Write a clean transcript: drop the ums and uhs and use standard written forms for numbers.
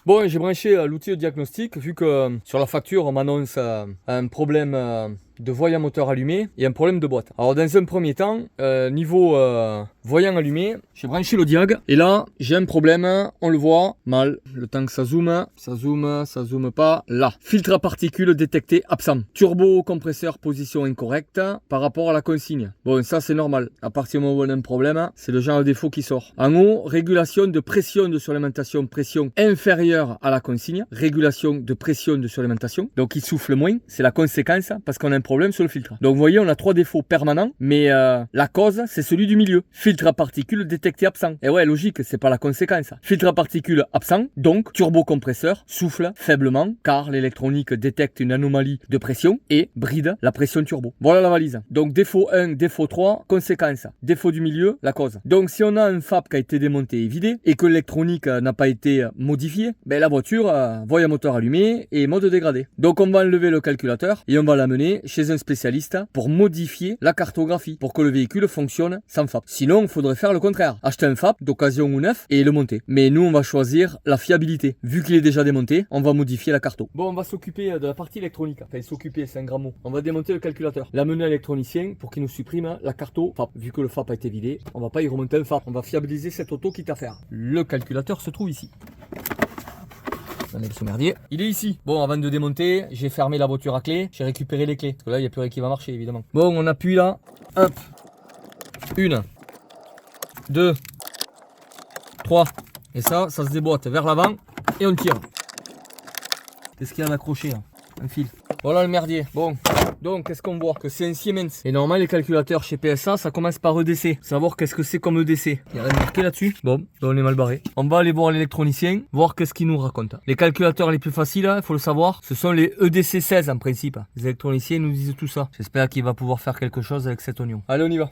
Bon, j'ai branché l'outil de diagnostic vu que sur la facture on m'annonce un problème de voyant moteur allumé et un problème de boîte. Alors dans un premier temps, niveau voyant allumé, j'ai branché le diag et là j'ai un problème, on le voit mal, le temps que ça zoome pas, là. Filtre à particules détecté absent. Turbo compresseur position incorrecte par rapport à la consigne. Bon, ça c'est normal, à partir du moment où on a un problème, c'est le genre de défaut qui sort. En haut, régulation de pression de suralimentation, pression inférieure à la consigne, régulation de pression de suralimentation, donc il souffle moins, c'est la conséquence parce qu'on a un problème sur le filtre. Donc vous voyez, on a trois défauts permanents, mais la cause c'est celui du milieu. Filtre à particules détecté absent. Et ouais, logique, c'est pas la conséquence. Filtre à particules absent, donc turbocompresseur souffle faiblement car l'électronique détecte une anomalie de pression et bride la pression turbo. Voilà la valise. Donc défaut 1, défaut 3, conséquence. Défaut du milieu, la cause. Donc si on a un FAP qui a été démonté et vidé et que l'électronique n'a pas été modifiée, ben la voiture voyant moteur allumé et mode dégradé. Donc on va enlever le calculateur et on va l'amener chez un spécialiste pour modifier la cartographie pour que le véhicule fonctionne sans FAP. Sinon, il faudrait faire le contraire. Acheter un FAP d'occasion ou neuf et le monter. Mais nous, on va choisir la fiabilité. Vu qu'il est déjà démonté, on va modifier la carto. Bon, on va s'occuper de la partie électronique. Enfin, s'occuper, c'est un grand mot. On va démonter le calculateur. L'amener à l'électronicien pour qu'il nous supprime la carto FAP. Vu que le FAP a été vidé, on va pas y remonter un FAP. On va fiabiliser cette auto quitte à faire. Le calculateur se trouve ici. On est le merdier. Il est ici. Bon, avant de démonter, j'ai fermé la voiture à clé. J'ai récupéré les clés. Parce que là, il n'y a plus rien qui va marcher, évidemment. Bon, on appuie là. Hop. 1, 2, 3. Et ça se déboîte vers l'avant. Et on tire. Qu'est-ce qu'il y a d'accroché là? Un fil. Voilà le merdier. Bon. Donc, qu'est-ce qu'on voit? Que c'est un Siemens. Et normalement, les calculateurs chez PSA, ça commence par EDC. Savoir qu'est-ce que c'est comme EDC. Il n'y a rien de marqué là-dessus. Bon, on est mal barré. On va aller voir l'électronicien, voir qu'est-ce qu'il nous raconte. Les calculateurs les plus faciles, il faut le savoir, ce sont les EDC 16 en principe. Les électroniciens nous disent tout ça. J'espère qu'il va pouvoir faire quelque chose avec cet oignon. Allez, on y va.